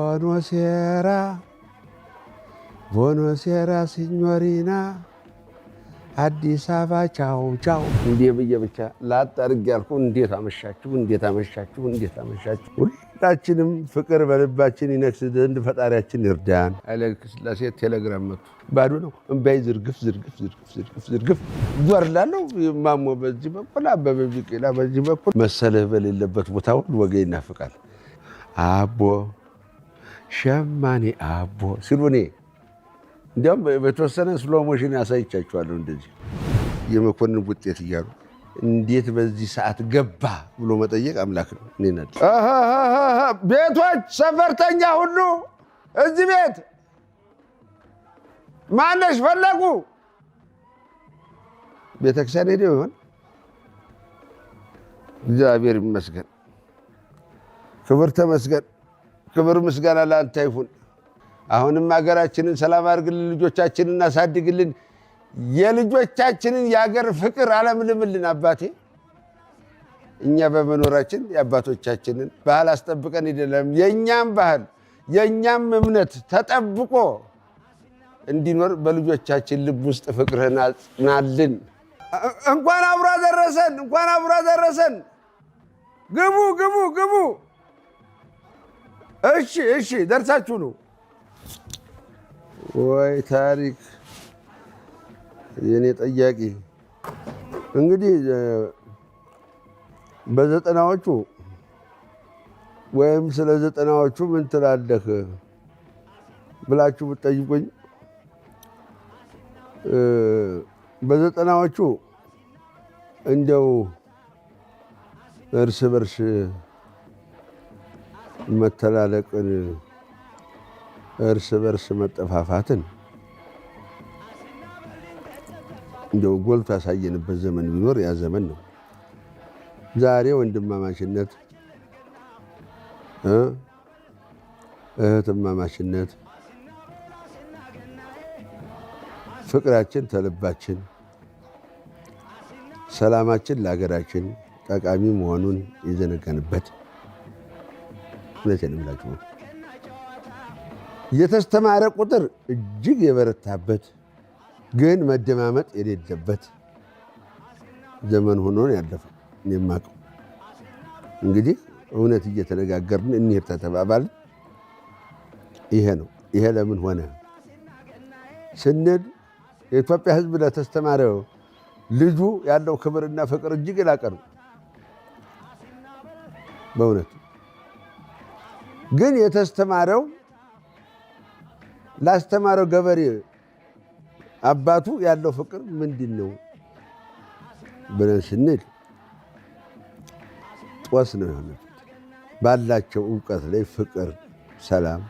Buonasera, buonasera signorina, አዲስ አበባ ቻው ቻው። እንዴ ብዬ ብቻ ላጣርግ ያልኩ እንዴት አመሻችሁ፣ እንዴት አመሻችሁ፣ እንዴት አመሻችሁ። ሁላችንም ፍቅር በልባችን ይነግስ ዘንድ ፈጣሪያችን ይርዳን። ኃይለ ሥላሴ ቴሌግራም መጡ። ባዶ ነው እምባይ ዝርግፍ ዝርግፍ ዝርግፍ ዝርግፍ ዝርግፍ ዞር ላለው ማሞ በዚህ በኩል አበበ ቢቂላ በዚህ በኩል መሰለህ በሌለበት ቦታ ሁሉ ወገን ይናፍቃል። አቦ ሸማኔ አቦ ሲሉኔ እንዲያውም በተወሰነ ስሎ ሞሽን ያሳይቻቸዋለሁ። እንደዚህ የመኮንን ውጤት እያሉ እንዴት በዚህ ሰዓት ገባ ብሎ መጠየቅ አምላክ ነው። እኔናል ቤቶች ሰፈርተኛ ሁሉ እዚህ ቤት ማነሽ ፈለጉ ቤተክርስቲያን ሄደው ይሆን? እግዚአብሔር ይመስገን፣ ክብር ተመስገን፣ ክብር ምስጋና ለአንተ ይሁን። አሁንም ሀገራችንን ሰላም አድርግልን፣ ልጆቻችንን እናሳድግልን፣ የልጆቻችንን የሀገር ፍቅር አለምልምልን። አባቴ እኛ በመኖራችን የአባቶቻችንን ባህል አስጠብቀን አይደለም የኛም ባህል የኛም እምነት ተጠብቆ እንዲኖር በልጆቻችን ልብ ውስጥ ፍቅርህን አጽናልን። እንኳን አብሮ አደረሰን፣ እንኳን አብሮ አደረሰን። ግቡ ግቡ ግቡ። እሺ እሺ፣ ደርሳችሁ ነው ወይ ታሪክ የኔ ጠያቂ። እንግዲህ በዘጠናዎቹ ወይም ስለ ዘጠናዎቹ ምን ትላለህ ብላችሁ ብትጠይቁኝ በዘጠናዎቹ እንደው እርስ በርስ መተላለቅን እርስ በርስ መጠፋፋትን እንደው ጎልቶ ያሳየንበት ዘመን ቢኖር ያ ዘመን ነው። ዛሬ ወንድማማችነት፣ እህትማማችነት፣ ፍቅራችን ተልባችን፣ ሰላማችን ለሀገራችን ጠቃሚ መሆኑን የዘነጋንበት እውነቴን እምላችሁ ነው። የተስተማረ ቁጥር እጅግ የበረታበት ግን መደማመጥ የሌለበት ዘመን ሆኖ ነው ያለፈው። እኔ የማውቀው እንግዲህ እውነት እየተነጋገርን እንሂድ ተባባልን። ይሄ ነው። ይሄ ለምን ሆነ ስንል የኢትዮጵያ ሕዝብ ለተስተማረው ልጁ ያለው ክብርና ፍቅር እጅግ የላቀ ነው። በእውነት ግን የተስተማረው ላስተማረው ገበሬ አባቱ ያለው ፍቅር ምንድን ነው ብለን ስንል ጦስ ነው የሆነው። ባላቸው እውቀት ላይ ፍቅር፣ ሰላም፣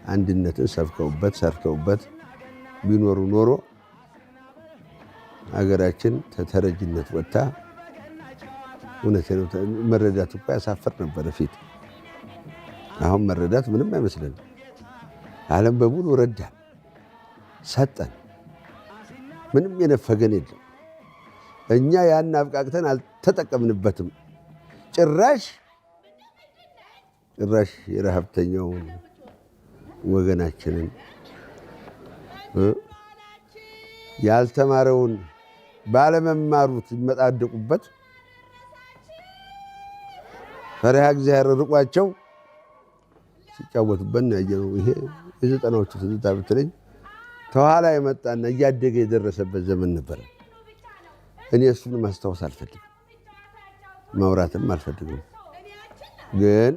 አንድነትን ሰብከውበት ሰርተውበት ቢኖሩ ኖሮ ሀገራችን ተተረጅነት ወጥታ እውነት ነው መረዳት እኮ ያሳፍር ነበረ ፊት። አሁን መረዳት ምንም አይመስለንም። ዓለም በሙሉ ረዳን፣ ሰጠን፣ ምንም የነፈገን የለም። እኛ ያን አብቃቅተን አልተጠቀምንበትም። ጭራሽ የረሃብተኛውን ወገናችንን ያልተማረውን ባለመማሩት ይመጣደቁበት ፈሪሃ እግዚአብሔር ርቋቸው ሲጫወቱበት ያየነው። ይሄ የዘጠናዎቹ ትዝታ ብትለኝ ተኋላ የመጣና እያደገ የደረሰበት ዘመን ነበረ። እኔ እሱን ማስታወስ አልፈልግም፣ ማውራትም አልፈልግም። ግን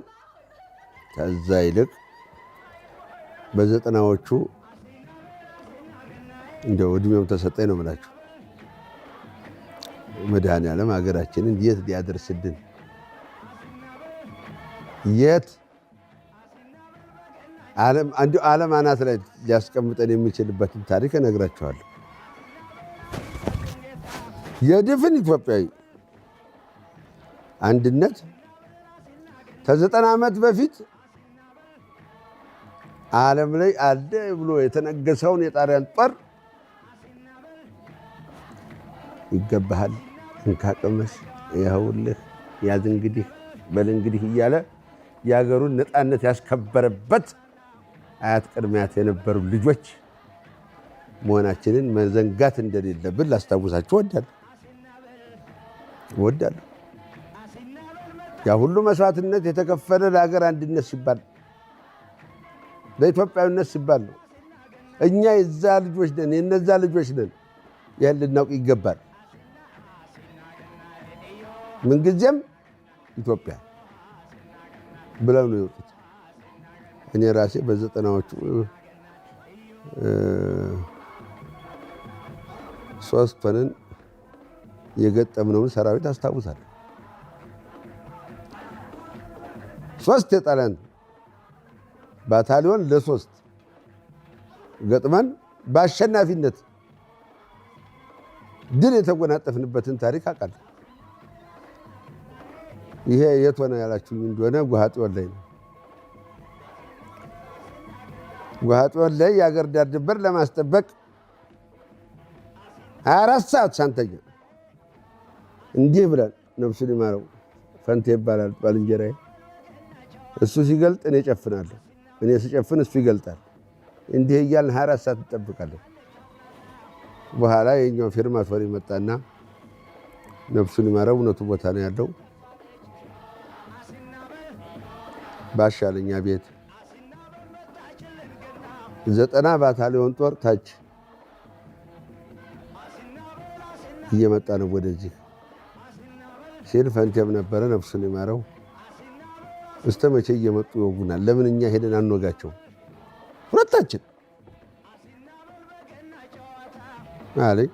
ከዛ ይልቅ በዘጠናዎቹ እንደው እድሜው ተሰጠኝ ነው የምላችሁ። መድኃኔዓለም ሀገራችንን የት ሊያደርስልን የት ዓለም አናት ላይ ሊያስቀምጠን የሚችልበትን ታሪክ እነግራችኋለሁ። የድፍን ኢትዮጵያዊ አንድነት ከ90 ዓመት በፊት ዓለም ላይ አለ ብሎ የተነገሰውን የጣሊያን ጦር ይገባሃል፣ እንካ ቅመስ፣ ይኸውልህ፣ ያዝ እንግዲህ፣ በል እንግዲህ እያለ የሀገሩን ነፃነት ያስከበረበት አያት ቅድሚያት የነበሩ ልጆች መሆናችንን መዘንጋት እንደሌለብን ላስታውሳችሁ እወዳለሁ። ያ ሁሉ መስዋዕትነት የተከፈለ ለሀገር አንድነት ሲባል ለኢትዮጵያዊነት ሲባል ነው። እኛ የዛ ልጆች ነን፣ የነዛ ልጆች ነን። ይህን ልናውቅ ይገባል። ምንጊዜም ኢትዮጵያ ብለው ነው የወጡት። እኔ ራሴ በ90ዎቹ 3 ሆነን የገጠምነውን ሰራዊት አስታውሳለሁ። 3 የጣሊያን ባታሊዮን ለ3 ገጥመን በአሸናፊነት ድል የተጎናጠፍንበትን ታሪክ አውቃለሁ። ይሄ የት ሆነ ያላችሁኝ እንደሆነ ጓሃጤዎን ላይ ነው። ጓሃጤዎን ላይ የአገር ዳር ድንበር ለማስጠበቅ 24 ሰዓት ሳንተኛ እንዲህ ብለን ነፍሱን ይማረው ፈንቴ ይባላል ባልንጀራዬ። እሱ ሲገልጥ እኔ ጨፍናለሁ፣ እኔ ስጨፍን እሱ ይገልጣል። እንዲህ እያልን 24 ሰዓት እንጠብቃለን። በኋላ የኛው ፌርማቶሪ መጣና ነፍሱን ይማረው እውነቱ ቦታ ነው ያለው ባሻለኛ ቤት 90 ባታሊዮን ጦር ታች እየመጣ ነው ወደዚህ ሲል ፈንቴም ነበረ ነፍሱን ይማረው። እስከ መቼ እየመጡ ይወጉናል? ለምን እኛ ሄደን አንወጋቸው? ሁለታችን አለኝ።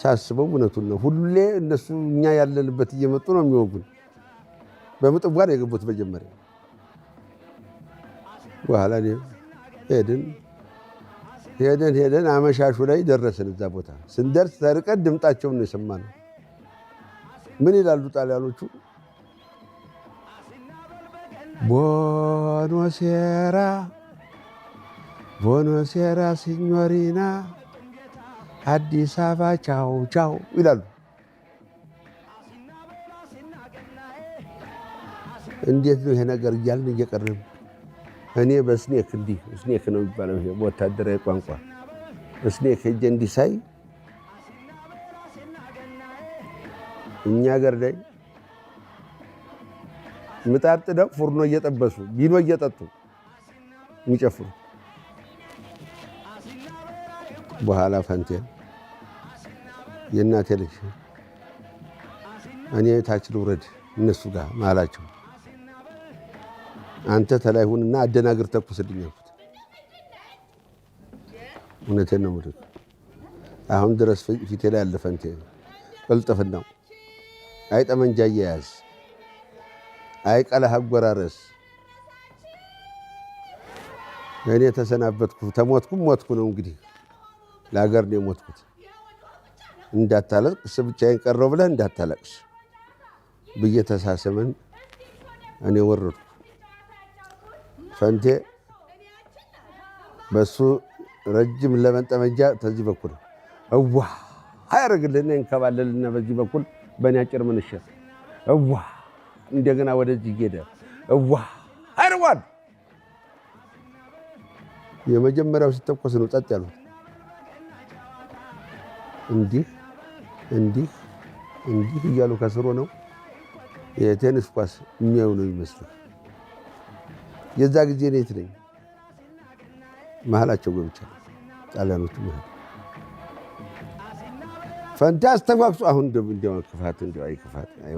ሳስበው እውነቱን ነው። ሁሌ እነሱ እኛ ያለንበት እየመጡ ነው የሚወጉን። በምጥዋ ነው የገቡት መጀመሪያ። በኋላ ሄደን አመሻሹ ላይ ደረስን። እዛ ቦታ ስንደርስ ተርቀን ድምጣቸውን ነው የሰማነው። ምን ይላሉ ጣሊያኖቹ? ቦኖሴራ ሲኞሪና አዲስ አበባ ቻው ቻው ይላሉ። እንዴት ነው ይሄ ነገር እያልን እየቀረብን እኔ በስኔክ እንዲህ ስኔክ ነው የሚባለው ይሄ በወታደራዊ ቋንቋ ስኔክ ሄጄ እንዲህ ሳይ እኛ ሀገር ላይ ምጣድ ጥደው ፉርኖ እየጠበሱ ቢኖ እየጠጡ የሚጨፍሩ። በኋላ ፈንቴን የእናቴ ልጅ እኔ ታች ልውረድ እነሱ ጋር ማላቸው አንተ ተላይ ሁንና አደናግር ተኩስልኝ አልኩት። እውነቴን ነው የምልህ። አሁን ድረስ ፊቴ ላይ ያለ ፈንቴ ቅልጥፍናው፣ አይ ጠመንጃ አያያዝ፣ አይ ቀለህ አጎራረስ። እኔ ተሰናበትኩ፣ ተሞትኩም ሞትኩ ነው እንግዲህ ለሀገር ነው የሞትኩት። እንዳታለቅስ ብቻዬን ቀረው ብለህ እንዳታለቅስ ብዬ ተሳስመን እኔ ወረድኩ። ፈንቴ በሱ ረጅም ለመንጠመንጃ ተዚህ በኩል እዋ አያደርግልህና እንከባለልና በዚህ በኩል በእኔ አጭር ምንሽር እዋ እንደገና ወደዚህ ሄደ እዋ አይርዋል። የመጀመሪያው ሲተኮስ ነው ጸጥ ያሉት። እንዲህ እያሉ ከስሮ ነው የቴኒስ ኳስ የሚያዩ ነው ይመስላል። የዛ ጊዜ እኔ የት ነኝ? መሀላቸው ገብቻለሁ። ጣሊያኖቹ መሀል ፈንቴ አስተጓጉሶ አሁን እንደው ክፋት እንደው አይ ክፋት አይ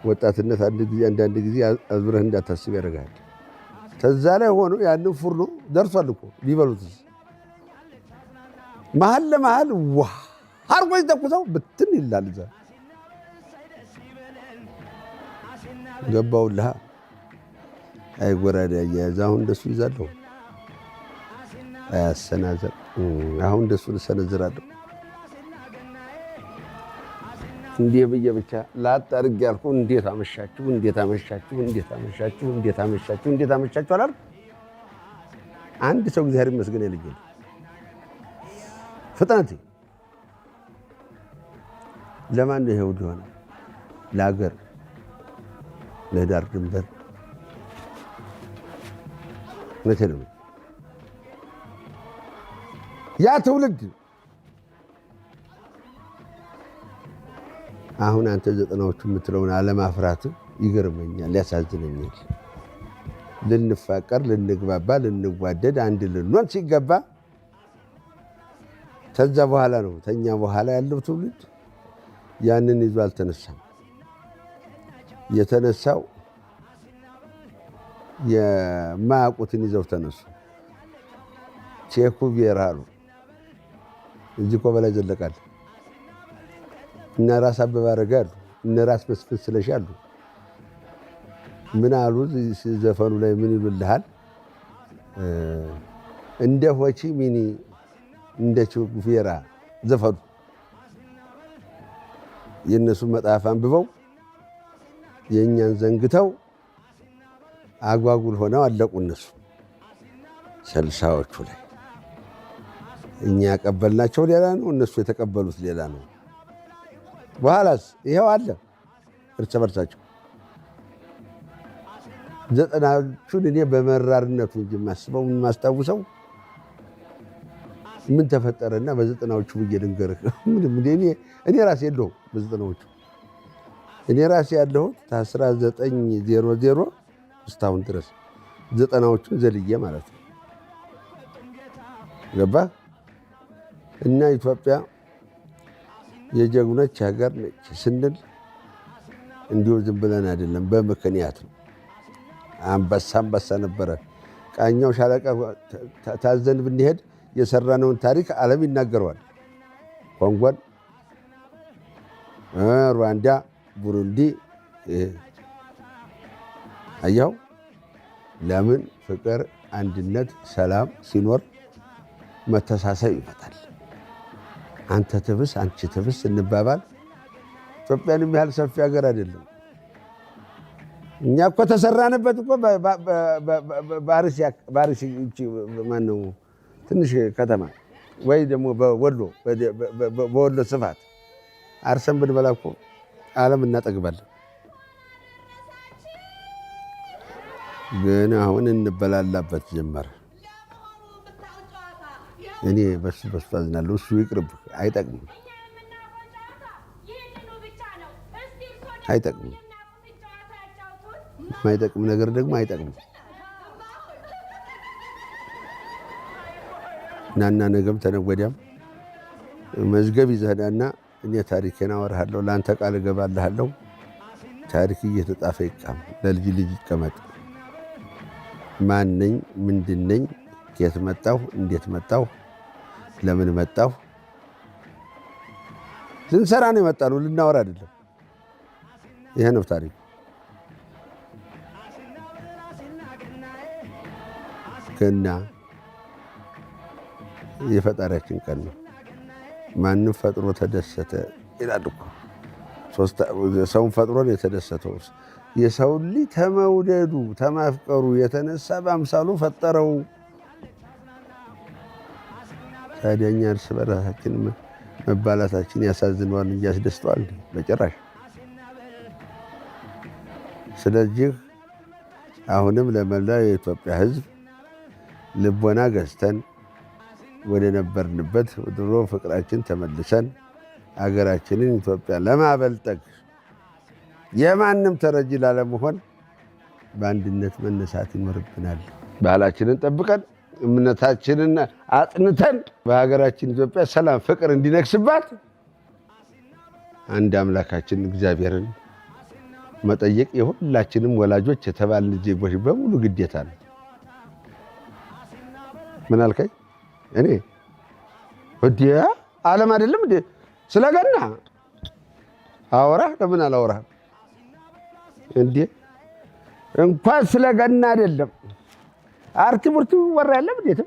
ወጣትነት አንዳንድ ጊዜ አዝብረህ እንዳታስብ ያደርጋል። ከዛ ላይ ሆኖ ያንን ፉርኖ ደርሷል እኮ ሊበሉትስ መሀል ለመሀል ዋ አርጎ ይተኩሰው ብትን ይላል። እዛ ገባውልሃ አይ ጎራዴ አያያዝ አሁን እንደሱ ይዛለሁ። አያሰናዘር አሁን እንደሱ ልሰነዝራለሁ። እንዲህ ብዬ ብቻ ላጥ አድርጌ ያልኩ እንዴት አመሻችሁ አላልኩም። አንድ ሰው እግዚአብሔር ይመስገን ይልኝ ፍጥነት ለማን ነው ይሄው ሊሆን ለሀገር ለዳር ድንበር እውነቴን ነው። ያ ትውልድ አሁን አንተ ዘጠናዎቹ የምትለውን አለማፍራት ይገርመኛል፣ ያሳዝነኛል። ልንፋቀር፣ ልንግባባ፣ ልንዋደድ፣ አንድ ልንሆን ሲገባ ከዛ በኋላ ነው ተኛ በኋላ ያለው ትውልድ ያንን ይዞ አልተነሳም። የተነሳው የማያውቁትን ይዘው ተነሱ። ቼኩ ቬራ አሉ። እዚህ እኮ በላይ ዘለቃል እነ ራስ አበበ አረጋ አሉ፣ እነ ራስ መስፍን ስለሺ አሉ። ምን አሉ ዘፈኑ ላይ ምን ይሉልሃል? እንደ ሆቺ ሚኒ እንደ ቼኩ ቬራ ዘፈኑ። የእነሱ መጽሐፍ አንብበው የእኛን ዘንግተው አጓጉል ሆነው አለቁ። እነሱ ስልሳዎቹ ላይ እኛ ያቀበልናቸው ሌላ ነው፣ እነሱ የተቀበሉት ሌላ ነው። በኋላስ ይኸው አለ እርስ በርሳቸው። ዘጠናዎቹን እኔ በመራርነቱ እንጂ የማስበው የማስታውሰው ምን ተፈጠረና በዘጠናዎቹ ብዬ ልንገርህ። እኔ ራሴ የለሁም በዘጠናዎቹ። እኔ ራሴ ያለሁት ከ1900 እስካሁን ድረስ ዘጠናዎቹን ዘልዬ ማለት ነው። ገባህ? እና ኢትዮጵያ የጀግኖች ሀገር ነች ስንል እንዲሁ ዝም ብለን አይደለም፣ በምክንያት ነው። አንበሳ ነበረ። ቃኛው ሻለቃ ታዘን ብንሄድ የሰራነውን ታሪክ ዓለም ይናገረዋል። ኮንጎን፣ ሩዋንዳ፣ ቡሩንዲ አያው። ለምን? ፍቅር፣ አንድነት፣ ሰላም ሲኖር መተሳሰብ ይመጣል። አንተ ትብስ አንቺ ትብስ እንባባል። ኢትዮጵያን የሚያህል ሰፊ ሀገር አይደለም። እኛ እኮ ተሰራንበት እኮ ባርሲ ማነው ትንሽ ከተማ ወይ ደግሞ በወሎ ስፋት አርሰን ብንበላ እኮ ዓለም እናጠግባለን። ግን አሁን እንበላላበት ጀመረ። እኔ በሱ አዝናለሁ። እሱ ይቅርብህ፣ አይጠቅምም። የማይጠቅም ነገር ደግሞ አይጠቅምም። ናና ነገም ተነገ ወዲያም መዝገብ ይዘህና እኔ ታሪኬን አወራሃለሁ፣ ለአንተ ቃል እገባልሃለሁ። ታሪክ እየተጻፈ ይቃም፣ ለልጅ ልጅ ይቀመጥ። ማን ነኝ? ምንድን ነኝ? ከየት መጣሁ? እንዴት መጣሁ? ለምን መጣሁ? ልንሰራ ነው የመጣነው፣ ልናወራ አይደለም። ይሄ ነው ታሪክ። ገና የፈጣሪያችን ቀን ነው። ማንም ፈጥሮ ተደሰተ ይላል እኮ። ሰውን ፈጥሮ ነው የተደሰተው። የሰው ልጅ ተመውደዱ ተማፍቀሩ የተነሳ በአምሳሉ ፈጠረው። ታዲያ እኛ እርስ በራሳችን መባላታችን ያሳዝነዋል እንጂ ያስደስተዋል በጭራሽ። ስለዚህ አሁንም ለመላው የኢትዮጵያ ሕዝብ ልቦና ገዝተን ወደ ነበርንበት ድሮ ፍቅራችን ተመልሰን አገራችንን ኢትዮጵያ ለማበልጠግ የማንም ተረጂ ላለመሆን በአንድነት መነሳት ይኖርብናል። ባህላችንን ጠብቀን እምነታችንን አጥንተን በሀገራችን ኢትዮጵያ ሰላም፣ ፍቅር እንዲነግስባት አንድ አምላካችን እግዚአብሔርን መጠየቅ የሁላችንም ወላጆች የተባልን ዜጎች በሙሉ ግዴታ ነው። ምን አልከኝ? እኔ ወዲያ ዓለም አይደለም እንዴ ስለገና አወራ? ለምን አላወራ እንዴ? እንኳን ስለገና አይደለም አርቲ ሙርቲ ወራ ያለም እንዴ?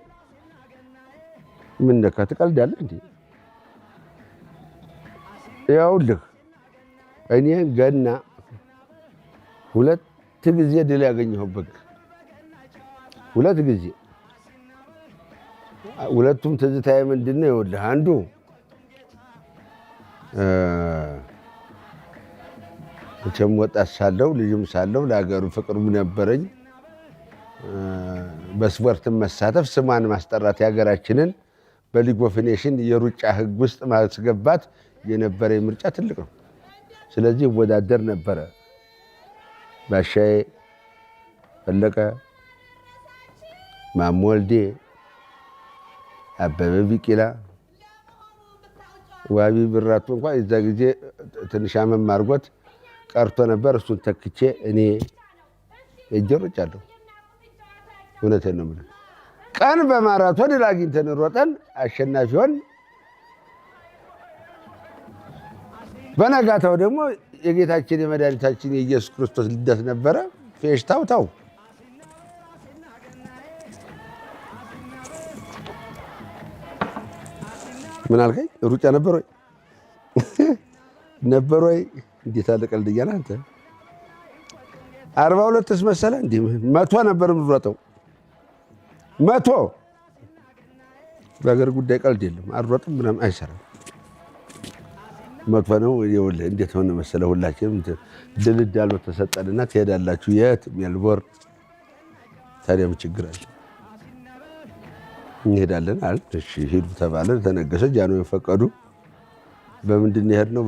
ምን ነካ? ትቀልዳለህ እንዴ? ያውልህ እኔ ገና ሁለት ጊዜ ድል ያገኘሁበት፣ ሁለት ጊዜ። ሁለቱም ትዝታዬ ምንድን ነው? ይኸውልህ አንዱ መቼም ወጣት ሳለሁ ልጅም ሳለሁ ለሀገሩ ፍቅርም ነበረኝ። በስፖርት መሳተፍ ስሟን ማስጠራት የሀገራችንን በሊግ ኦፍ ኔሽን የሩጫ ህግ ውስጥ ማስገባት የነበረ ምርጫ ትልቅ ነው። ስለዚህ ወዳደር ነበረ። ባሻዬ ፈለቀ፣ ማሞ ወልዴ፣ አበበ ቢቂላ፣ ዋቢ ብራቱ እንኳን የዛ ጊዜ ትንሽ አመም አድርጎት ቀርቶ ነበር። እሱን ተክቼ እኔ እጀሮጫለሁ። እውነቴን ነው የምልህ። ቀን በማራቶን ድል አግኝተን ሮጠን አሸናፊ ሆን። በነጋታው ደግሞ የጌታችን የመድኃኒታችን የኢየሱስ ክርስቶስ ልደት ነበረ። ፌሽታው ታው ምን አልከኝ? ሩጫ ነበር ወይ ነበር ወይ? እንዴት አለ ቀልድ እያለ አንተ 42ስ መሰለህ እንዴ? 100 ነበር የምንሮጠው 100። በሀገር ጉዳይ ቀልድ የለም። አልሮጥም ምናምን አይሰራም። 100 ነው። ይኸውልህ እንዴት ሆነ መሰለህ፣ ሁላችንም ድልዳሎ ተሰጠንና ትሄዳላችሁ። የት? ሜልቦርን። ታዲያ ምን ችግር አለ? እንሄዳለን አለ። እሺ ሂዱ ተባለ። ተነገሰ። ጃንሆይ ፈቀዱ። በምንድን የሄድነው?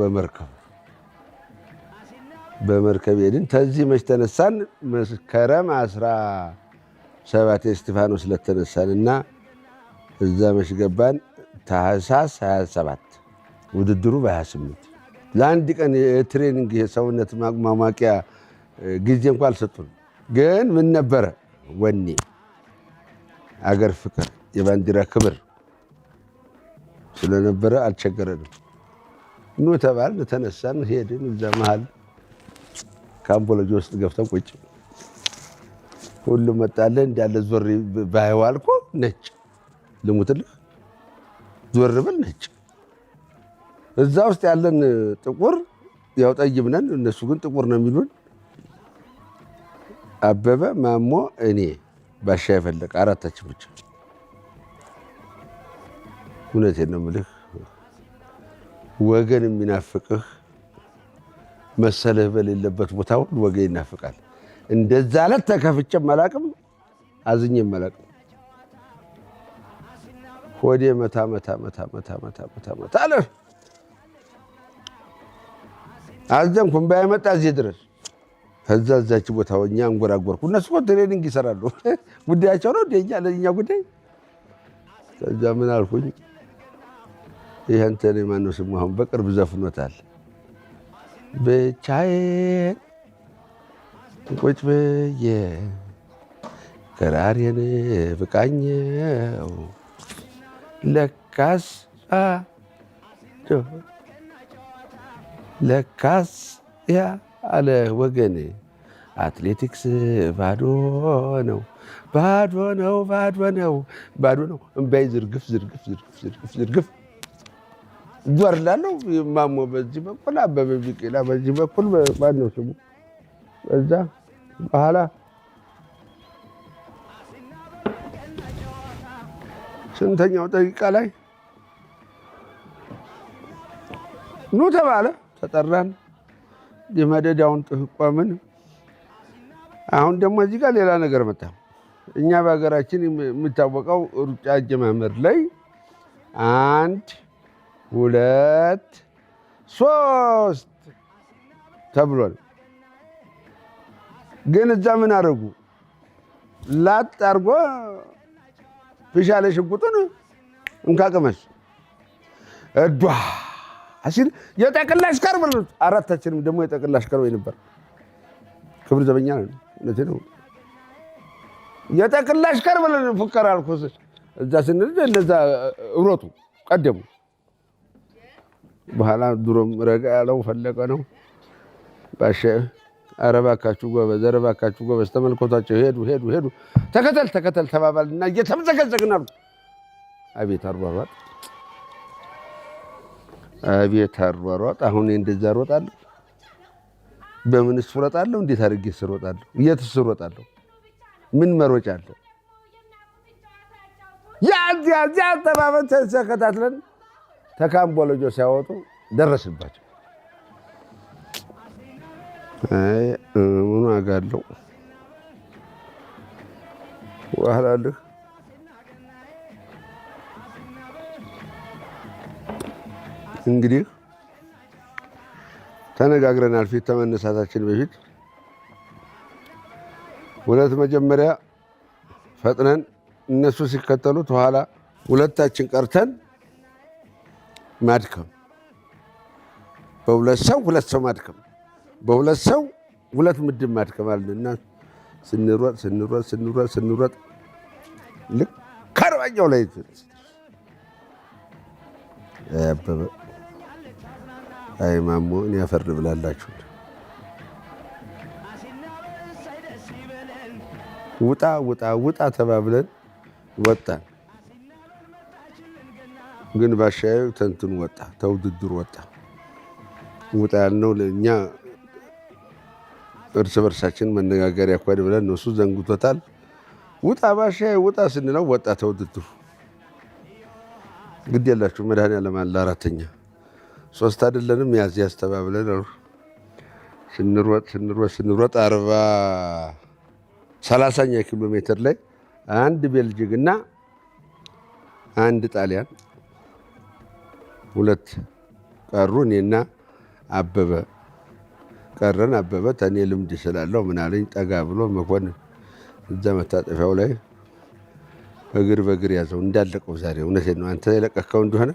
በመርከብ ሄድን። ተዚህ መች ተነሳን? መስከረም 17 እስጢፋኖስ ስለተነሳንና እዛ መች ገባን? ታህሳስ 27 ውድድሩ በ28 ለአንድ ቀን የትሬኒንግ የሰውነት ማሟቂያ ጊዜ እንኳን አልሰጡን። ግን ምን ነበረ? ወኔ፣ አገር ፍቅር፣ የባንዲራ ክብር ስለነበረ አልቸገረንም። ኑ ተባልን፣ ተነሳን፣ ሄድን። እዛ መሃል ካምቦሎጂ ውስጥ ገብተን ቁጭ። ሁሉም መጣለ። እንዳለ ዞር ባይዋል እኮ ነጭ ልሙትልህ፣ ዞር ብል ነጭ። እዛ ውስጥ ያለን ጥቁር ያው ጠይም ነን፣ እነሱ ግን ጥቁር ነው የሚሉን። አበበ፣ ማሞ፣ እኔ፣ ባሻዬ ፈለቀ፣ አራታችን ብቻ። እውነቴን ነው የምልህ፣ ወገን የሚናፍቅህ መሰለህ በሌለበት ቦታ ሁሉ ወገን ይናፍቃል። እንደዛ ዕለት ተከፍቼም አላቅም፣ አዝኜም አላቅም። ሆዴ መታ አለ። አዘንኩም ባይመጣ እዚህ ድረስ ከዛ እዛች ቦታ እኛ አንጎራጎርኩ። እነሱ እኮ ትሬኒንግ ይሰራሉ፣ ጉዳያቸው ነው እንደኛ ለኛ ጉዳይ። ከዛ ምን አልኩኝ? ይሄ እንትን ማነው ስሙ አሁን በቅርብ ዘፍኖታል። ብቻዬን ቁጭ ብዬ ክራሬን ብቃኘው ለካስ ያ አለ ወገኔ አትሌቲክስ ባዶ ነው። እምባይ ዝርግፍ ዞር ላለው ማሞ በዚህ በኩል አበበ ቢቂላ በዚህ በኩል ማነው ስሙ እዛ በኋላ ስንተኛው ደቂቃ ላይ ኑ ተባለ። ተጠራን። የመደዳውን ቆምን። አሁን ደግሞ እዚህ ጋር ሌላ ነገር መጣ። እኛ በሀገራችን የሚታወቀው ሩጫ አጀማመር ላይ 1 2 3 ተብሏል። ግን እዛ ምን አደረጉ? ላጥ አድርጎ ፊሻለ ሽጉጡን እንካቀመስ እዷ አሲል የጠቅላሽ አሽከር ብለው አራታችንም ደግሞ የጠቅላሽ አሽከር ወይ ነበር። ክብር ዘበኛ ነው። እነዚህ ነው የጠቅላሽ አሽከር ብለው ፍቀር አልኩስ። እዛ ስንል እንደዛ እሮጡ ቀደሙ። በኋላ ድሮም ረጋ ያለው ፈለቀ ነው። ባሻ አረባካችሁ ጎበዝ ተመልኮታቸው ሄዱ። ተከተል ተባባልና እየተመዘገዘግን አሉ። አቤት አሯሯጥ። አሁን እንደዛ ሮጣለሁ። በምንስ ሮጣለሁ? እንዴት አድርጌስ ሮጣለሁ? የትስ ሮጣለሁ? ምን መሮጫ አለ? ያ ተባባን ተከታትለን ተካምቦሎጆ ሲያወጡ ደረስባቸው። ምን ዋጋ አለው? በኋላ አለህ እንግዲህ ተነጋግረናል። ፊት ተመነሳታችን በፊት ሁለት መጀመሪያ ፈጥነን እነሱ ሲከተሉት ኋላ ሁለታችን ቀርተን ማድከም፣ በሁለት ሰው ማድከም፣ በሁለት ሰው ሁለት ምድብ ማድከም አለና ስንሮጥ ልክ ከአርባኛው ላይ አበበ አይ ማሞ እኔ አፈር ብላላችሁ ውጣ ተባብለን ወጣን። ግን ባሻዬ ተንትን ወጣ፣ ተውድድር ወጣ። ውጣ ያልነው ለእኛ እርስ በርሳችን መነጋገሪያ እኮ ብለን እነሱ ዘንግቶታል። ውጣ ባሻዬ ውጣ ስንለው ወጣ ተውድድሩ። ግድ የላችሁ መድኃኒዓለም አለ አራተኛ 3 አይደለንም ያዝ ተባብለን ስንሮጥ 30ኛ ኪሎ ሜትር ላይ አንድ ቤልጅግ እና አንድ ጣሊያን ሁለት ቀሩ። እኔና አበበ ቀረን። አበበ ተኔ ልምድ ስላለው ምን አለኝ፣ ጠጋ ብሎ መኮንን እዛ መታጠፊያው ላይ እግር በእግር ያዘው እንዳለቀው። ዛሬ እውነቴን ነው። አንተ የለቀከው እንደሆነ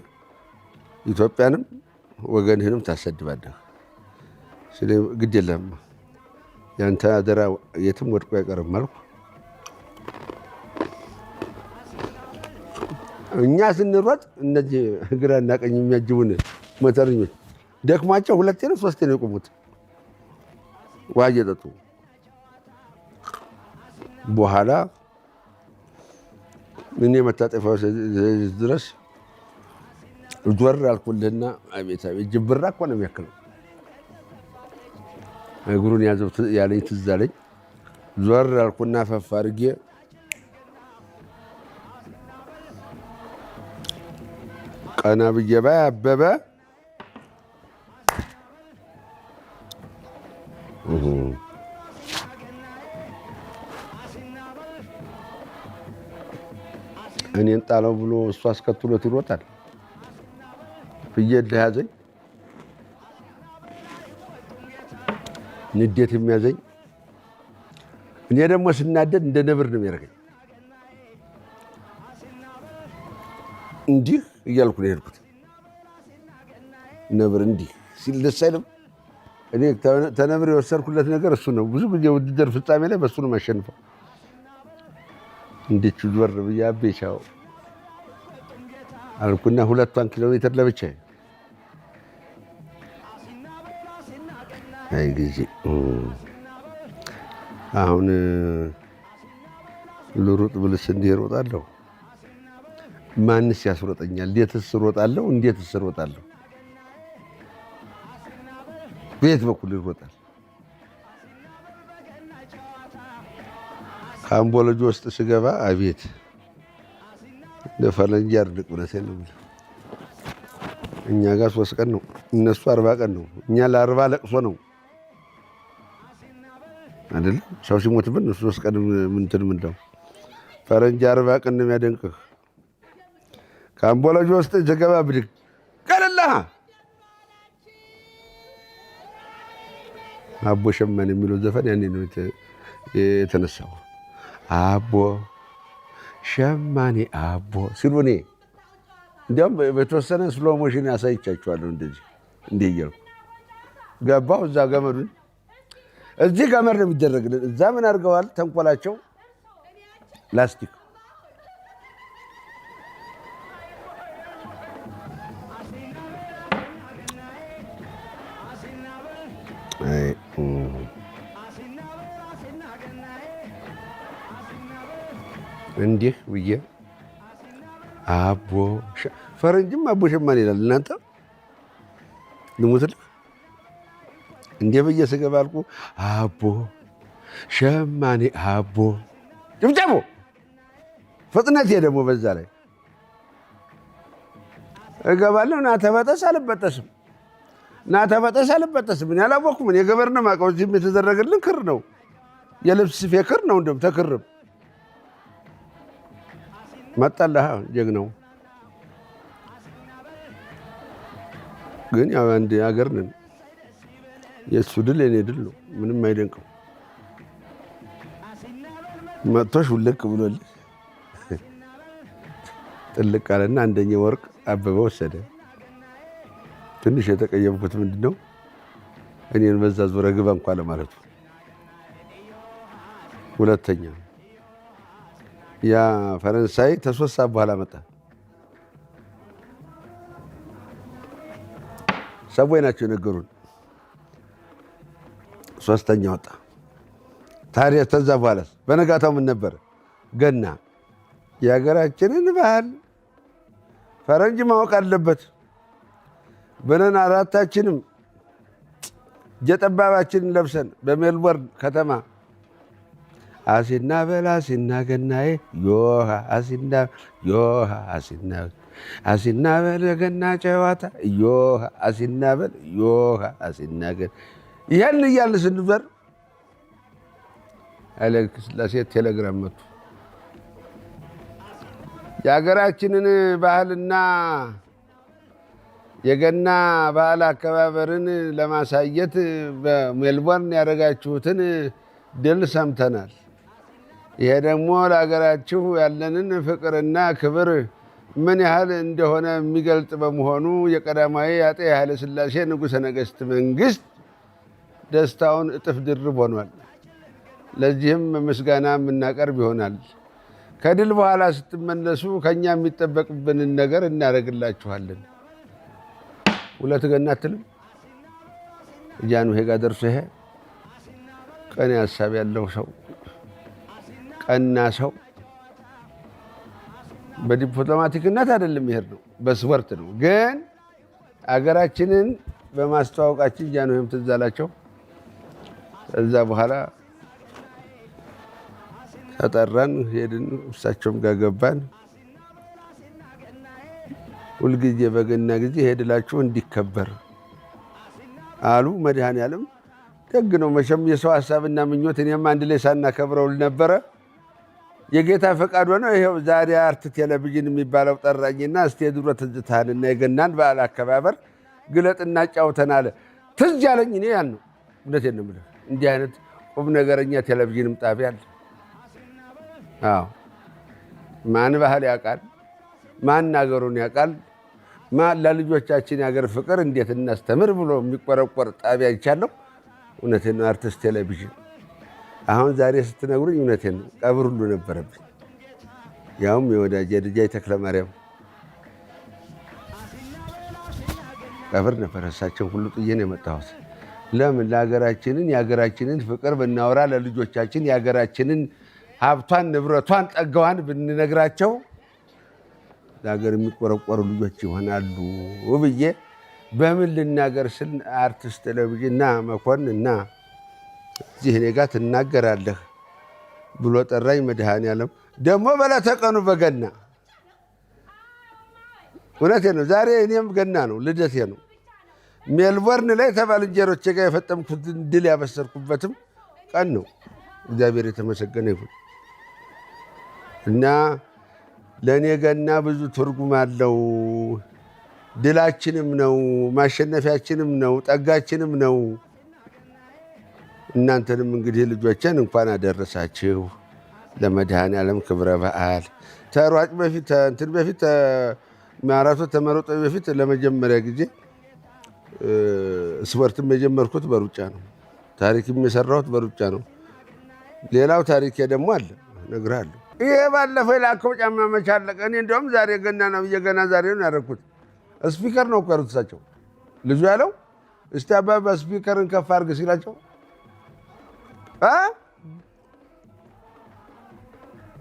ኢትዮጵያንም ወገንህንም ታሰድባለህ። ግድ የለም ያንተ አደራ የትም ወድቆ አይቀርም አልኩ። እኛ ስንሮጥ እነዚህ ግራና ቀኝ የሚያጅቡን ሞተረኞች ደክሟቸው 2 ነው 3 ነው የቆሙት ውሃ እየጠጡ። በኋላ እኔ መታጠፊያው ድረስ ዞር አልኩልህና አቤት ጅብራ እኮ ነው የሚያክለው። እግሩን ያዘው ያለኝ ትዝ አለኝ። ዞር አልኩና ፈፍ አድርጌ ቀና ብዬ ባይ አበበ እኔን ጣለው ብሎ እሱ አስከትሎት ይሮጣል። ፍየል ያዘኝ፣ ንዴት የሚያዘኝ። እኔ ደግሞ ስናደድ እንደ ነብር ነው የሚያደርገኝ። እንዲህ እያልኩ ነው የሄድኩት። ነብር እንዲህ ሲል ደስ አይልም። እኔ ተነብር የወሰድኩለት ነገር እሱ ነው። ብዙ ጊዜ ውድድር ፍጻሜ ላይ በእሱ ነው የማሸንፈው። እንዴት ዞር ብዬ አቤ ቻው አልኩና 2 ኪሎ ሜትር ለብቻዬ አይ ጊዜ አሁን ልሩጥ ብልስ እንዲህ እሮጣለሁ። ማንስ ያስሮጠኛል? እንዴትስ እሮጣለሁ? እንዴትስ እሮጣለሁ? በየት በኩል ይሮጣል? ካምቦሎጂ ውስጥ ስገባ አቤት ለፈረንጅ አርድቅ ብለህ ነው። እኛ ጋር 3 ቀን ነው፣ እነሱ 40 ቀን ነው። እኛ ለ40 ለቅሶ ነው አይደል? ሰው ሲሞትብን 3 ቀን ምንትን ምንለው። ፈረንጅ 40 ቀን ነው የሚያደንቅህ። ካምቦሎጂ ውስጥ ስገባ ብድግ ቀለላ አቦ ሸማኔ የሚለው ዘፈን ያኔ ነው የተነሳው። አቦ ሸማኔ አቦ ሲሉ እኔ እንዲያውም በተወሰነ ስሎ ሞሽን ያሳይቻችኋለሁ። እንዲህ እያልኩ ገባሁ። እዛ ገመዱን እዚህ ገመድ ነው የሚደረግልን። እዛ ምን አድርገዋል ተንኮላቸው? ላስቲክ እንዲህ ብዬ አቦ ፈረንጅም አቦ ሸማኔ ይላል። እናንተ ልሙትልህ እንዲህ ብዬ ስገባ አልኩ አቦ ሸማኔ አቦ ጭብጨቦ ፍጥነቴ ደግሞ በዛ ላይ እገባለሁ። ና ተበጠስ አልበጠስም፣ ና ተበጠስ አልበጠስም። እኔ አላወኩም። እኔ ገበር ነው የማውቀው። እዚህም የተደረገልን ክር ነው፣ የልብስ ስፌ ክር ነው። እንደውም ተክርም መጣልህ ጀግናው። ግን ያው አንድ ሀገር ነን። የእሱ ድል የኔ ድል ነው። ምንም አይደንቅም። መጥቶሽ ውልቅ ብሎልህ ጥልቅ አለና አንደኛ ወርቅ አበበ ወሰደ። ትንሽ የተቀየምኩት ምንድን ነው እኔን በዛ ዙረ ግባ እንኳ ለማለቱ። ሁለተኛ ያ ፈረንሳይ ከ3 ሰዓት በኋላ መጣ። ሰዎች ናቸው የነገሩን። ሶስተኛ ወጣ። ታዲያ ተዛ በኋላስ በነጋታው ምን ነበረ? ገና። የሀገራችንን ባህል ፈረንጅ ማወቅ አለበት ብለን አራታችንም ጀጠባባችንን ለብሰን በሜልቦርን ከተማ አሲና በል አሲና ገናዬ ዮሃ አሲና ዮሃ አሲና በል የገና ጨዋታ ዮሃ አሲና በል ዮሃ አሲና ገና ይሄን እያልን ስንበር ኃይለ ሥላሴ ቴሌግራም መጡ። የሀገራችንን ባህልና የገና ባህል አከባበርን ለማሳየት በሜልቦርን ያደረጋችሁትን ድል ሰምተናል። ይሄ ደግሞ ለሀገራችሁ ያለንን ፍቅርና ክብር ምን ያህል እንደሆነ የሚገልጥ በመሆኑ የቀዳማዊ አጤ ኃይለ ሥላሴ ንጉሠ ነገሥት መንግስት ደስታውን እጥፍ ድርብ ሆኗል። ለዚህም ምስጋና የምናቀርብ ይሆናል። ከድል በኋላ ስትመለሱ ከኛ የሚጠበቅብንን ነገር እናደርግላችኋለን። ሁለት ገና አትልም? ጃንሆይ ጋር ደርሶ ይሄ ቀን ሀሳብ ያለው ሰው ቀና ሰው በዲፕሎማቲክነት አይደለም ይሄድ ነው፣ በስፖርት ነው። ግን አገራችንን በማስተዋወቃችን ጃንሆይም ትዝ አላቸው። ከዛ በኋላ ተጠራን፣ ሄድን፣ እሳቸውም ጋር ገባን። ሁልጊዜ በገና ጊዜ ሄድላችሁ እንዲከበር አሉ። መድኃኔዓለም ደግ ነው መቼም የሰው ሀሳብና ምኞት። እኔም አንድ ላይ ሳናከብረው ነበረ። የጌታ ፈቃድ ሆነው ይኸው ዛሬ አርት ቴሌቪዥን የሚባለው ጠራኝና እስቲ የድሮ ትዝታህንና የገናን በዓል አከባበር ግለጥና ጫውተን አለ። ትዝ ያለኝ እኔ ያን ነው። እውነቴን ነው የምልህ። እንዲህ አይነት ቁም ነገረኛ ቴሌቪዥንም ጣቢያ አለ። አዎ ማን ባህል ያውቃል? ማን አገሩን ያውቃል? ማን ለልጆቻችን የሀገር ፍቅር እንዴት እናስተምር ብሎ የሚቆረቆር ጣቢያ ይቻለው። እውነቴን ነው። አርቲስት ቴሌቪዥን አሁን ዛሬ ስትነግሩኝ እውነቴን ነው። ቀብር ሁሉ ነበረብኝ። ያውም የወዳጄ ልጃይ ተክለማርያም ቀብር ነበረ። እሳቸውን ሁሉ ጥዬ ነው የመጣሁት። ለምን ለሀገራችንን የሀገራችንን ፍቅር ብናወራ ለልጆቻችን የሀገራችንን ሀብቷን ንብረቷን ጠጋዋን ብንነግራቸው ለሀገር የሚቆረቆሩ ልጆች ይሆናሉ ብዬ በምን ልናገር ስል አርቲስት ቴሌቪዥን እና መኮንን እና እዚህ እኔ ጋር ትናገራለህ ብሎ ጠራኝ። መድኃኔዓለም ደግሞ በዕለተ ቀኑ በገና እውነቴ ነው። ዛሬ እኔም ገና ነው፣ ልደቴ ነው። ሜልቦርን ላይ ከባልንጀሮቼ ጋር የፈጠምኩትን ድል ያበሰርኩበትም ቀን ነው። እግዚአብሔር የተመሰገነ ይሁን እና ለእኔ ገና ብዙ ትርጉም አለው። ድላችንም ነው፣ ማሸነፊያችንም ነው፣ ጠጋችንም ነው። እናንተንም እንግዲህ ልጆችን እንኳን አደረሳችሁ ለመድኃኔዓለም ክብረ በዓል። ተሯጭ በፊት እንትን በፊት ማራቶን ተመረጦ በፊት ለመጀመሪያ ጊዜ ስፖርትም የጀመርኩት በሩጫ ነው። ታሪክም የሰራሁት በሩጫ ነው። ሌላው ታሪኬ ደግሞ አለ እነግርሃለሁ። ይሄ ባለፈው የላከው ጫማ መች አለቀ? እኔ እንደውም ዛሬ ገና ነው ብዬ ገና ዛሬ ነው ያደረኩት። ስፒከር ነው እኮ ያሉት እሳቸው። ልጁ ያለው እስቲ አባባ ስፒከርን ከፍ አድርግ ሲላቸው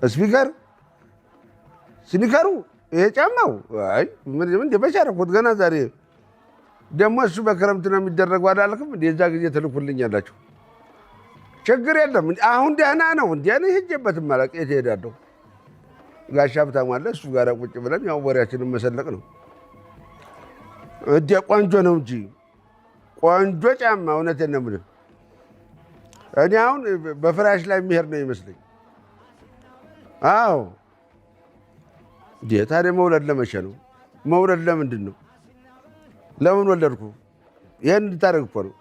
ስፒከር ስኒከሩ ይሄ ጫማው አይ ምን በቻ አደረኩት ገና ዛሬ። ደግሞ እሱ በክረምት ነው የሚደረገው አላልክም? የዛ ጊዜ ትልኩልኛላችሁ። ችግር የለም። አሁን ደህና ነው። እንዲያ ነው ሄጄበትም አላውቅ። የት እሄዳለሁ? ጋሻ ሀብታሙ አለ፣ እሱ ጋር ቁጭ ብለን ያው ወሬያችንን መሰለቅ ነው። እንዲያ ቆንጆ ነው እንጂ ቆንጆ ጫማ። እውነቴን ነው የምልህ። እኔ አሁን በፍራሽ ላይ የሚሄድ ነው ይመስለኝ። አዎ ታዲያ መውለድ ለመቼ ነው? መውለድ ለምንድን ነው? ለምን ወለድኩ? ይህን እንድታደርግ እኮ ነው።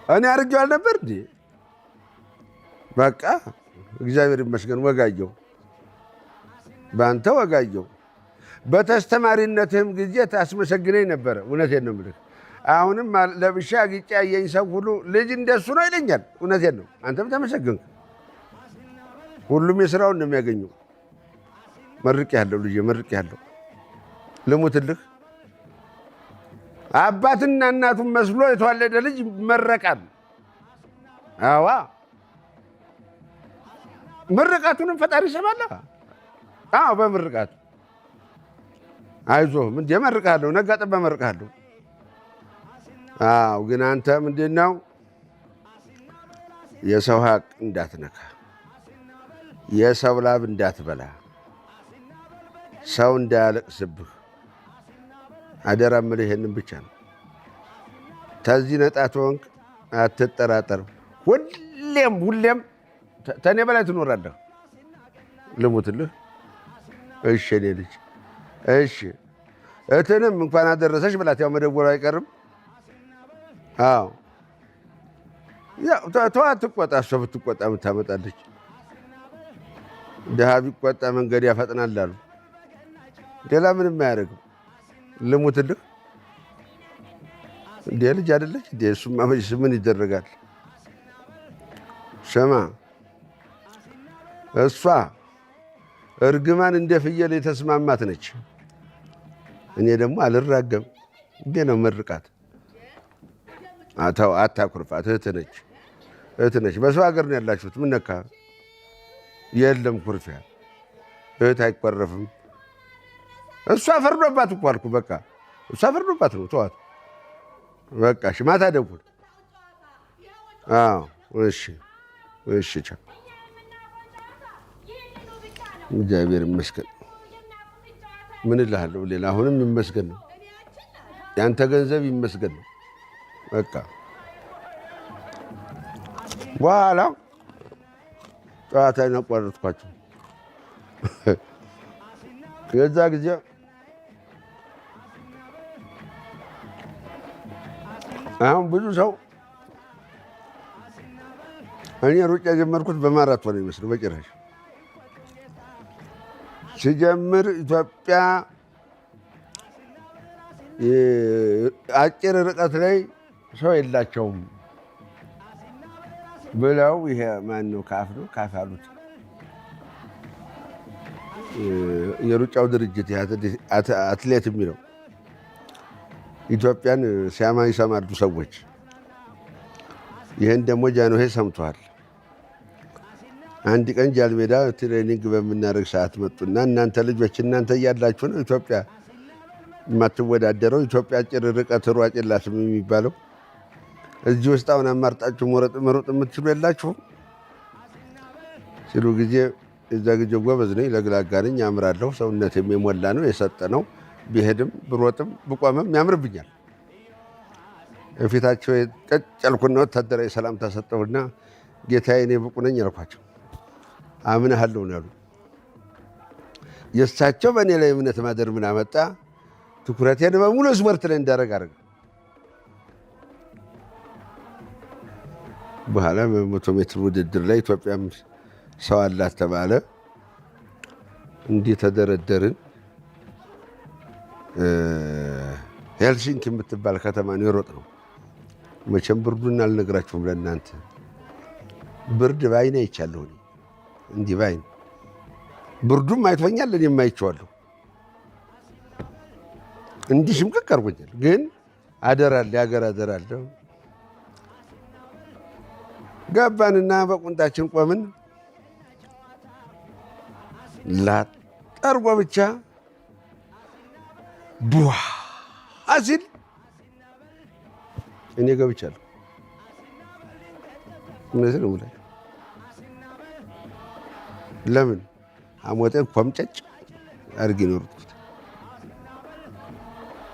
እኔ አድርጌው አልነበር እንዴ? በቃ እግዚአብሔር ይመስገን ወጋየው፣ በአንተ ወጋየው። በተስተማሪነትህም ጊዜ ታስመሰግነኝ ነበረ። እውነቴን ነው የምልህ። አሁንም ለብሻ አጊጬ ያየኝ ሰው ሁሉ ልጅ እንደሱ ነው ይለኛል። እውነቴን ነው። አንተም ተመሰግንክ። ሁሉም የሥራውን ነው የሚያገኘው። መርቄሃለሁ ልጄ፣ መርቄሃለሁ። ልሙትልህ። አባትና እናቱን መስሎ የተዋለደ ልጅ ይመረቃል። አዋ ምርቃቱንም ፈጣሪ ይሰማል። አዎ በምርቃቱ አይዞህ ምን እመርቅሃለሁ፣ ነጋ ጠባ እመርቅሃለሁ። አዎ ግን አንተ ምንድን ነው የሰው ሀቅ እንዳትነካ፣ የሰው ላብ እንዳትበላ፣ ሰው እንዳያለቅስብህ አደራ የምልህ ይሄንን ብቻ ነው። ተዚህ ነጣ ትሆንክ አትጠራጠር። ሁሌም ተኔ በላይ ትኖራለህ። ልሙትልህ። እሺ እኔ ልጅ እሺ። እትንም እንኳን አደረሰሽ ብላት፣ ያው መደወሉ አይቀርም። አዎ ተዋ፣ ትቆጣ። እሷ ብትቆጣ የምታመጣለች። ድሃ ቢቆጣ መንገድ ያፈጥናል አሉ። ሌላ ምንም አያደርግም። ልሙትልህ። እንደ ልጅ አይደለች እንደ እሱማ መቼስ ምን ይደረጋል? ስማ እሷ እርግማን እንደ ፍየል የተስማማት ነች። እኔ ደግሞ አልራገም። እንዴ ነው መርቃት። አታኩርፋት። እህት ነች። በሰው ሀገር ነው ያላችሁት። ምን ነካ? የለም ኩርፊያ። እህት አይቆረፍም። እሷ ፈርዶባት እኮ አልኩ። በቃ እሷ ፈርዶባት ነው። ተዋት በቃ። እሺ ማታ ደውል። አዎ እሺ እሺ። ቻው። እግዚአብሔር ይመስገን። ምን እልሃለሁ ሌላ? አሁንም ይመስገን ነው። ያንተ ገንዘብ ይመስገን ነው። በቃ በኋላ ጨዋታዬን አቋረጥኳቸው። የዛ ጊዜ አሁን ብዙ ሰው እኔ ሩጫ የጀመርኩት በማራቶን ይመስል በጭራሽ ሲጀምር ኢትዮጵያ አጭር ርቀት ላይ ሰው የላቸውም ብለው ይሄ ማን ነው ካፍ ነው ካፍ አሉት የሩጫው ድርጅት አትሌት የሚለው ኢትዮጵያን ሲያማ ይሰማሉ ሰዎች። ይህን ደግሞ ጃንሆይ ሰምተዋል። አንድ ቀን ጃልሜዳ ትሬኒንግ በምናደርግ ሰዓት መጡና እናንተ ልጆች እናንተ እያላችሁ ነው ኢትዮጵያ የማትወዳደረው፣ ኢትዮጵያ አጭር ርቀት ሯጭ የላትም የሚባለው። እዚህ ውስጥ አሁን አማርጣችሁ መሮጥ የምትችሉ የላችሁም ሲሉ ጊዜ እዛ ጊዜ ጎበዝ ነኝ፣ ለግላጋ ነኝ፣ ያምራለሁ፣ ሰውነቴም የሞላ ነው፣ የሰጠ ነው። ቢሄድም ብሮጥም ብቆምም ያምርብኛል። ፊታቸው ቀጨልኩና ወታደራዊ ሰላምታ ሰጠሁና ጌታዬ እኔ ብቁ ነኝ አልኳቸው። አምነሃለሁ ነው ያሉ። የእሳቸው በእኔ ላይ እምነት ማደር ምን አመጣ? ትኩረቴን በሙሉ ስፖርት ላይ እንዳደረግ አደረገ። በኋላ በመቶ ሜትር ውድድር ላይ ኢትዮጵያም ሰው አላት ተባለ። እንዲህ ተደረደርን። ሄልሲንኪ የምትባል ከተማ ነው የሮጥነው። መቼም ብርዱን አልነግራችሁም ለእናንተ። ብርድ በዓይኔ አይቻለሁ። እንዲህ በዓይኔ ብርዱም አይቶኛል፣ እኔም አይቼዋለሁ። እንዲህ ሽምቅቅ አድርጎኛል። ግን አደራለ የሀገር አደራለ። ገባንና በቁንጣችን ቆምን። ላጠርጎ ብቻ ቡዋ ሲል እኔ ገብቻለሁ። እነዚህ ነው ላይ ለምን አሞቴን ኮምጨጭ አድርጌ ነው የሮጥኩት።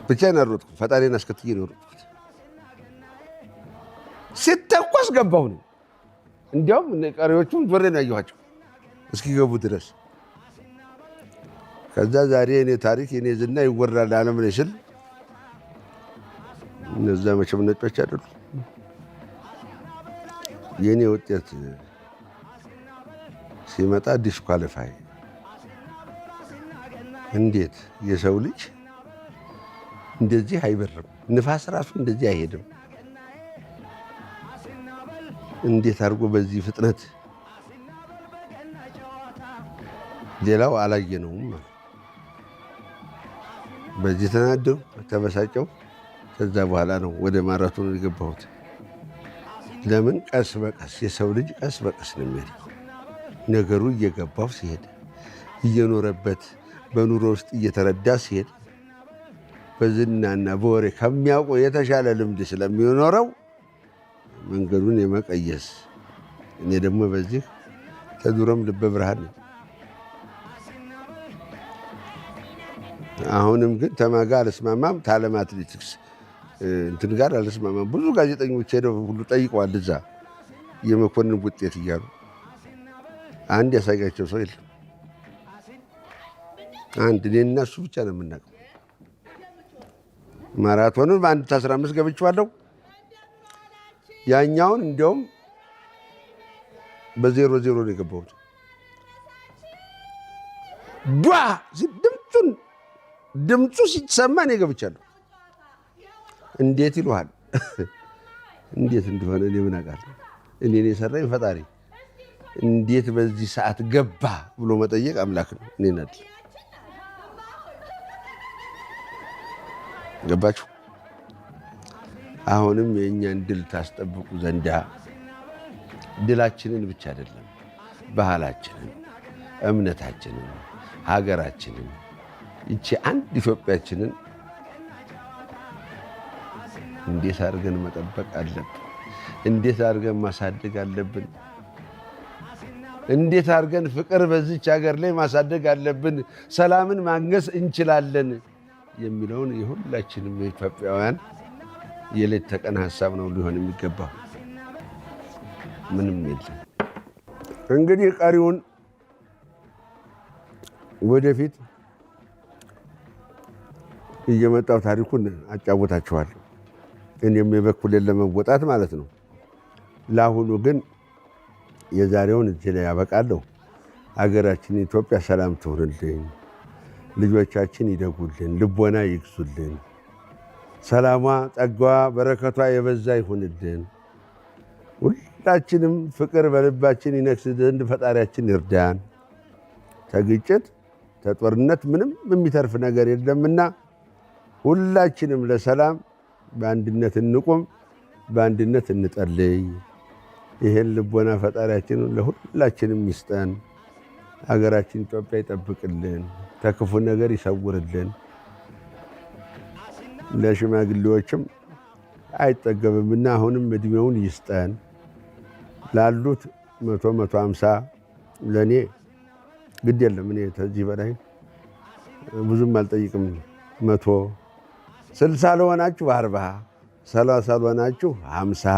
ብቻዬን አልሮጥኩም፣ ፈጣሪን አስከትዬ ነው የሮጥኩት። ሲተኮስ ገባሁ ነው። እንዲያውም ቀሪዎቹን ዞሬ ነው ያየኋቸው እስኪገቡ ድረስ። ከዛ ዛሬ የኔ ታሪክ የኔ ዝና ይወራል ዓለም ላይ ስል እነዛ መቼም ነጮች አይደሉ። የኔ ውጤት ሲመጣ ዲስኳሊፋይ። እንዴት የሰው ልጅ እንደዚህ አይበርም? ንፋስ ራሱ እንደዚህ አይሄድም። እንዴት አድርጎ በዚህ ፍጥነት? ሌላው አላየነውም። በዚህ ተናደው ተበሳጨው። ከዛ በኋላ ነው ወደ ማራቶን የገባሁት። ለምን? ቀስ በቀስ የሰው ልጅ ቀስ በቀስ ነው የሚሄደው። ነገሩ እየገባው ሲሄድ እየኖረበት በኑሮ ውስጥ እየተረዳ ሲሄድ በዝናና በወሬ ከሚያውቀው የተሻለ ልምድ ስለሚኖረው መንገዱን የመቀየስ እኔ ደግሞ በዚህ ከዱሮም ልበ ብርሃን ነኝ። አሁንም ግን ተማጋ አልስማማም። ታለም አትሌቲክስ እንትን ጋር አልስማማም። ብዙ ጋዜጠኞች ሄደው ሁሉ ጠይቀዋል። እዛ የመኮንን ውጤት እያሉ አንድ ያሳያቸው ሰው የለም። አንድ እኔና እሱ ብቻ ነው የምናውቀው። ማራቶንን በአንድ 15 ገብቼዋለሁ። ያኛውን እንዲያውም በ0-0 ነው የገባሁት። ድምፁ ሲሰማ እኔ ገብቻለሁ። እንዴት ይሉሃል? እንዴት እንደሆነ እኔ ምን አውቃለሁ? እኔን የሰራኝ ፈጣሪ። እንዴት በዚህ ሰዓት ገባ ብሎ መጠየቅ አምላክ ነው። እኔ ናት ገባችሁ? አሁንም የእኛን ድል ታስጠብቁ ዘንዳ ድላችንን ብቻ አይደለም ባህላችንን፣ እምነታችንን፣ ሀገራችንን ይቺ አንድ ኢትዮጵያችንን እንዴት አድርገን መጠበቅ አለብን? እንዴት አድርገን ማሳደግ አለብን? እንዴት አድርገን ፍቅር በዚች ሀገር ላይ ማሳደግ አለብን? ሰላምን ማግኘት እንችላለን የሚለውን የሁላችንም የኢትዮጵያውያን የሌት ተቀን ሀሳብ ነው ሊሆን የሚገባው። ምንም የለም። እንግዲህ ቀሪውን ወደፊት እየመጣው ታሪኩን አጫወታችኋለሁ። እኔም የበኩሌን ለመወጣት ማለት ነው። ለአሁኑ ግን የዛሬውን እዚህ ላይ ያበቃለሁ። ሀገራችን ኢትዮጵያ ሰላም ትሁንልን፣ ልጆቻችን ይደጉልን፣ ልቦና ይግዙልን፣ ሰላሟ፣ ጸጋዋ፣ በረከቷ የበዛ ይሁንልን። ሁላችንም ፍቅር በልባችን ይነግስ ዘንድ ፈጣሪያችን ይርዳን። ከግጭት ከጦርነት ምንም የሚተርፍ ነገር የለምና ሁላችንም ለሰላም በአንድነት እንቁም፣ በአንድነት እንጸልይ። ይሄን ልቦና ፈጣሪያችን ለሁላችንም ይስጠን። ሀገራችን ኢትዮጵያ ይጠብቅልን፣ ከክፉ ነገር ይሰውርልን። ለሽማግሌዎችም አይጠገብምና አሁንም እድሜውን ይስጠን። ላሉት 100-150 ለእኔ ግድ የለም። እኔ ከዚህ በላይ ብዙም አልጠይቅም። 160 ለሆናችሁ 40፣ 30 ለሆናችሁ 50፣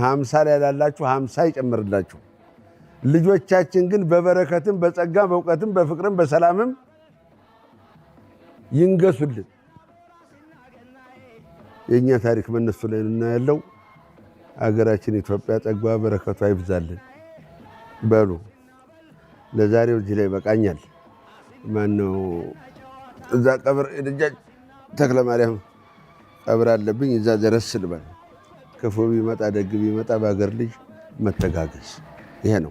50 ላይ ላላችሁ 50 ይጨምርላችሁ። ልጆቻችን ግን በበረከትም በጸጋም በእውቀትም በፍቅርም በሰላምም ይንገሱልን። የእኛ ታሪክ በእነሱ ላይ ነው ያለው። አገራችን ኢትዮጵያ ጸጋዋ በረከቷ ይብዛልን። በሉ ለዛሬው እዚህ ላይ በቃኛል። ማነው እዛ ቀብር የደጃች ተክለ ማርያም ቀብር አለብኝ። እዛ ደረስ ልበል። ክፉ ቢመጣ ደግ ቢመጣ በአገር ልጅ መተጋገዝ ይሄ ነው።